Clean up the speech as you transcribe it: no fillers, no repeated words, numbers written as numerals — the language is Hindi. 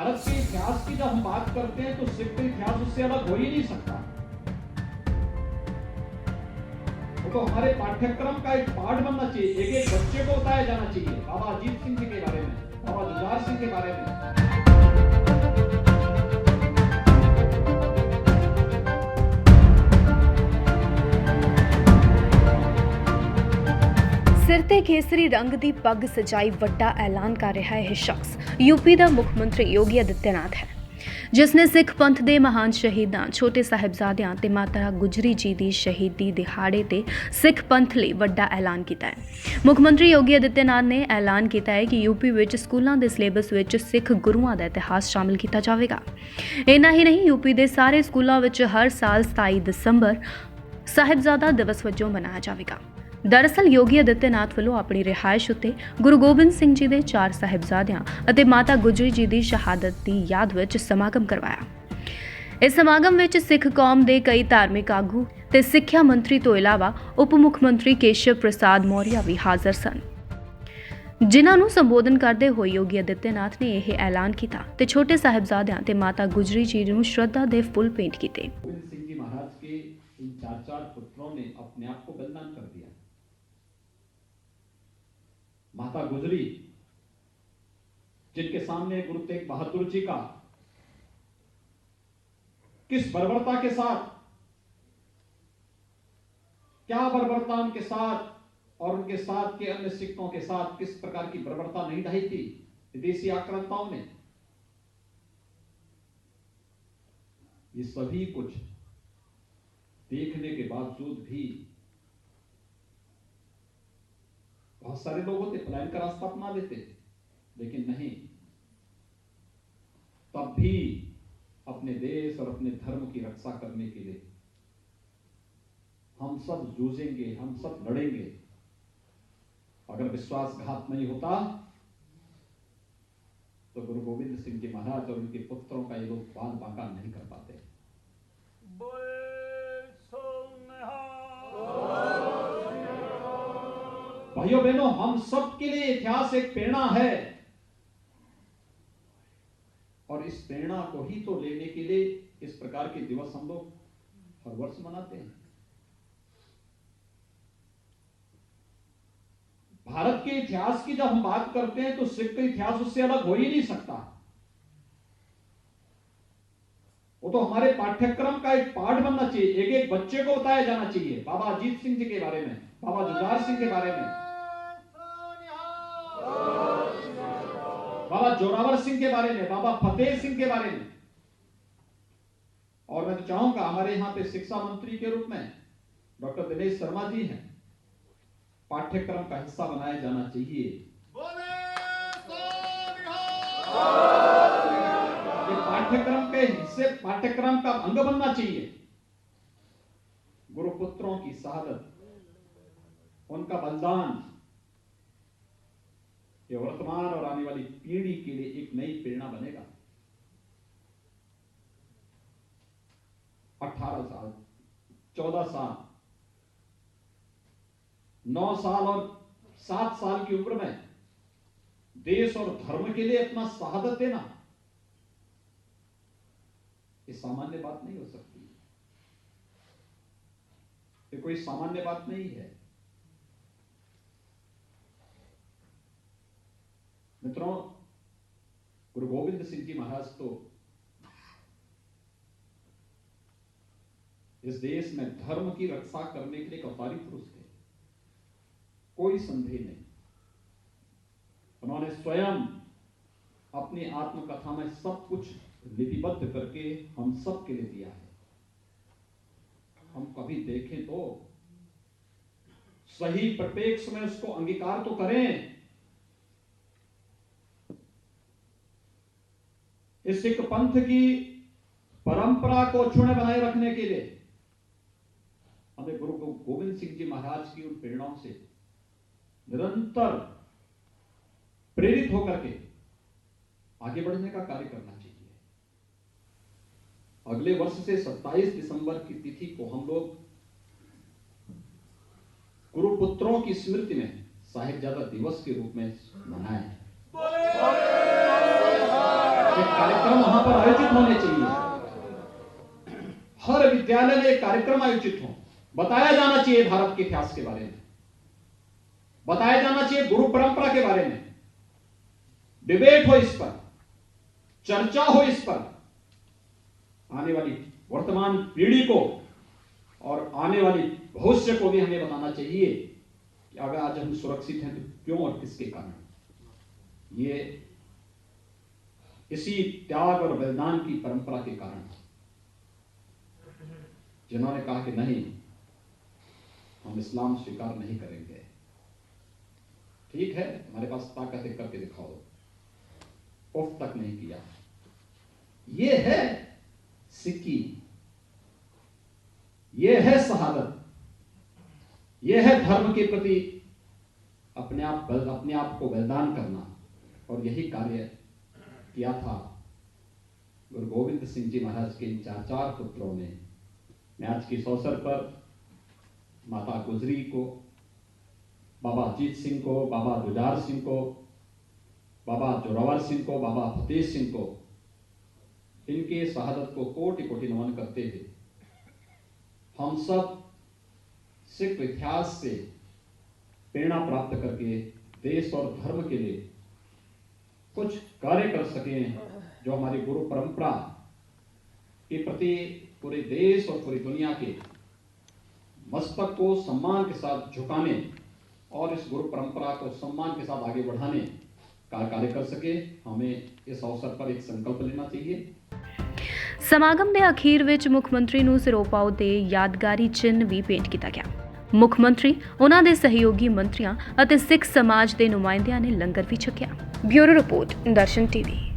भारत के इतिहास की जब हम बात करते हैं तो सिख इतिहास उससे अलग हो ही नहीं सकता। वो तो हमारे पाठ्यक्रम का एक पार्ट बनना चाहिए। एक एक बच्चे को बताया जाना चाहिए बाबा अजीत सिंह जी के बारे में, बाबा जुझार सिंह के बारे में। ਸਿਰ ਤੇ ਕੇਸਰੀ ਰੰਗ ਦੀ ਪੱਗ ਸਜਾਈ ਵੱਡਾ ਐਲਾਨ ਕਰ ਰਿਹਾ ਇਹ ਸ਼ਖਸ ਯੂਪੀ ਦਾ ਮੁੱਖ ਮੰਤਰੀ ਯੋਗੀ ਆਦਿੱਤਿਆਨਾਥ ਹੈ, ਜਿਸ ਨੇ ਸਿੱਖ ਪੰਥ ਦੇ ਮਹਾਨ ਸ਼ਹੀਦਾਂ ਛੋਟੇ ਸਾਹਿਬਜ਼ਾਦਿਆਂ ਤੇ ਮਾਤਾ ਗੁਜਰੀ ਜੀ ਦੀ ਸ਼ਹੀਦੀ ਦਿਹਾੜੇ ਤੇ ਸਿੱਖ ਪੰਥ ਲਈ ਵੱਡਾ ਐਲਾਨ ਕੀਤਾ ਹੈ। ਮੁੱਖ ਮੰਤਰੀ ਯੋਗੀ ਆਦਿੱਤਿਆਨਾਥ ਨੇ ਐਲਾਨ ਕੀਤਾ ਹੈ ਕਿ ਯੂਪੀ ਵਿੱਚ ਸਕੂਲਾਂ ਦੇ ਸਿਲੇਬਸ ਵਿੱਚ ਸਿੱਖ ਗੁਰੂਆਂ ਦਾ ਇਤਿਹਾਸ ਸ਼ਾਮਲ ਕੀਤਾ ਜਾਵੇਗਾ। ਇੰਨਾ ਹੀ ਨਹੀਂ, ਯੂਪੀ ਦੇ ਸਾਰੇ ਸਕੂਲਾਂ ਵਿੱਚ ਹਰ ਸਾਲ 27 ਦਸੰਬਰ ਸਾਹਿਬਜ਼ਾਦਾ ਦਿਵਸ ਵਜੋਂ ਮਨਾਇਆ ਜਾਵੇਗਾ। ਦਰਅਸਲ ਯੋਗੀ ਆਦਿੱਤਿਆਨਾਥ ਵੱਲੋਂ ਆਪਣੀ ਰਿਹਾਇਸ਼ ਉੱਤੇ ਗੁਰੂ ਗੋਬਿੰਦ ਸਿੰਘ ਜੀ ਦੇ 4 ਸਾਹਿਬਜ਼ਾਦਿਆਂ ਅਤੇ ਮਾਤਾ ਗੁਜਰੀ ਜੀ ਦੀ ਸ਼ਹਾਦਤ ਦੀ ਯਾਦ ਵਿੱਚ ਸਮਾਗਮ ਕਰਵਾਇਆ। ਇਸ ਸਮਾਗਮ ਵਿੱਚ ਸਿੱਖ ਕੌਮ ਦੇ ਕਈ ਧਾਰਮਿਕ ਆਗੂ ਤੇ ਸਿੱਖਿਆ ਮੰਤਰੀ ਤੋਂ ਇਲਾਵਾ ਉਪ ਮੁੱਖ ਮੰਤਰੀ ਕੇਸ਼ਵ ਪ੍ਰਸਾਦ ਮੌਰਿਆ ਵੀ ਹਾਜ਼ਰ ਸਨ, ਜਿਨ੍ਹਾਂ ਨੂੰ ਸੰਬੋਧਨ ਕਰਦੇ ਹੋਏ ਯੋਗੀ ਆਦਿੱਤਿਆਨਾਥ ਨੇ ਇਹ ਐਲਾਨ ਕੀਤਾ ਤੇ ਛੋਟੇ ਸਾਹਿਬਜ਼ਾਦਿਆਂ ਤੇ ਮਾਤਾ ਗੁਜਰੀ ਜੀ ਨੂੰ ਸ਼ਰਧਾ ਦੇ ਫੁੱਲ ਭੇਂਟ ਕੀਤੇ। गोविंद सिंह जी महाराज के इन 4 पुत्रों ने अपने आप को बलिदान कर दिया। माता गुजरी, जिनके सामने गुरु तेग बहादुर जी का किस बर्बरता के साथ, क्या बर्बरता उनके साथ और उनके साथ के अन्य सिखों के साथ किस प्रकार की बर्बरता नहीं ढाई थी विदेशी आक्रांताओं ने। ये सभी कुछ देखने के बावजूद भी बहुत सारे लोग होते पलायन का रास्ता अपना लेते, लेकिन नहीं, तब भी अपने देश और अपने धर्म की रक्षा करने के लिए हम सब जूझेंगे, हम सब लड़ेंगे। अगर विश्वासघात नहीं होता तो गुरु गोविंद सिंह जी महाराज और उनके पुत्रों का ये लोग बाल बांका नहीं कर पाते। भाइयों बहनों, हम सब के लिए इतिहास एक प्रेरणा है और इस प्रेरणा को ही तो लेने के लिए इस प्रकार के दिवस हम लोग हर वर्ष मनाते हैं। भारत के इतिहास की जब हम बात करते हैं तो सिख इतिहास उससे अलग हो ही नहीं सकता। वो तो हमारे पाठ्यक्रम का एक पार्ट बनना चाहिए। एक एक बच्चे को बताया जाना चाहिए बाबा अजीत सिंह जी के बारे में, बाबा जुझार सिंह के बारे में, बाबा जोरावर सिंह के बारे में, बाबा फतेह सिंह के बारे में। और मैं तो चाहूंगा हमारे यहां पे शिक्षा मंत्री के रूप में डॉक्टर दिनेश शर्मा जी हैं, पाठ्यक्रम का हिस्सा बनाया जाना चाहिए। ये पाठ्यक्रम के हिस्से, पाठ्यक्रम का अंग बनना चाहिए। गुरुपुत्रों की शहादत, उनका बलिदान, ये वर्तमान और आने वाली पीढ़ी के लिए एक नई प्रेरणा बनेगा। 18 साल, 14 साल, 9 साल और 7 साल की उम्र में देश और धर्म के लिए अपना शहादत देना, ये सामान्य बात नहीं हो सकती। ये कोई सामान्य बात नहीं है। मित्रों, गुरु गोविंद सिंह जी महाराज तो इस देश में धर्म की रक्षा करने के लिए एक अवतारी पुरुष थे, कोई संदेह नहीं। उन्होंने स्वयं अपनी आत्मकथा में सब कुछ लिपिबद्ध करके हम सब के लिए दिया है। हम कभी देखें तो सही परिप्रेक्ष्य में उसको अंगीकार तो करें। इस सिख पंथ की परंपरा को अक्षुण्ण बनाए रखने के लिए हमें गुरु गोविंद सिंह जी महाराज की उन प्रेरणाओं से निरंतर प्रेरित होकर के आगे बढ़ने का कार्य करना चाहिए। अगले वर्ष से 27 दिसंबर की तिथि को हम लोग गुरुपुत्रों की स्मृति में साहिबजादा दिवस के रूप में मनाएं। कार्यक्रम वहां पर आयोजित होने चाहिए। हर विद्यालय में एक कार्यक्रम आयोजित हो, बताया जाना चाहिए भारत के इतिहास के बारे में, बताया जाना चाहिए गुरु परंपरा के बारे में, डिबेट हो इस पर, चर्चा हो इस पर। आने वाली वर्तमान पीढ़ी को और आने वाली भविष्य को भी हमें बताना चाहिए कि अगर आज हम सुरक्षित हैं तो क्यों और किसके कारण। ये इसी त्याग और बलिदान की परंपरा के कारण, जिन्होंने कहा कि नहीं, हम इस्लाम स्वीकार नहीं करेंगे। ठीक है, हमारे पास ताकत है, करके दिखाओ, उफ तक नहीं किया। ये है सिक्की, ये है शहादत, ये है धर्म के प्रति अपने आप को बलिदान करना। और यही कार्य किया था गुरु गोविंद सिंह जी महाराज के इन चार पुत्रों ने। मैं आज के इस अवसर पर माता गुजरी को, बाबा अजीत सिंह को, बाबा जुझार सिंह को, बाबा जोरावर सिंह को, बाबा फतेह सिंह को, इनके शहादत को कोटि कोटि नमन करते हुए हम सब सिख इतिहास से प्रेरणा प्राप्त करके देश और धर्म के लिए कुछ कार्य कर सकें, जो हमारी गुरु परंपरा के प्रति पूरे देश और पूरी दुनिया के मस्तक को सम्मान के साथ झुकाने और इस गुरु परंपरा को सम्मान के साथ आगे बढ़ाने का कार्य कर सके। हमें इस अवसर पर एक संकल्प लेना चाहिए। ਸਮਾਗਮ ਦੇ ਅਖੀਰ ਵਿੱਚ ਮੁੱਖ ਮੰਤਰੀ ਨੂੰ ਸਿਰੋਪਾਓ ਤੇ ਯਾਦਗਾਰੀ ਚਿੰਨ੍ਹ ਵੀ ਭੇਂਟ ਕੀਤਾ ਗਿਆ। ਮੁੱਖ ਮੰਤਰੀ, ਉਹਨਾਂ ਦੇ ਸਹਿਯੋਗੀ ਮੰਤਰੀਆਂ ਅਤੇ ਸਿੱਖ ਸਮਾਜ ਦੇ ਨੁਮਾਇੰਦਿਆਂ ਨੇ ਲੰਗਰ ਵੀ ਛਕਿਆ। ਬਿਊਰੋ ਰਿਪੋਰਟ, ਦਰਸ਼ਨ ਟੀਵੀ।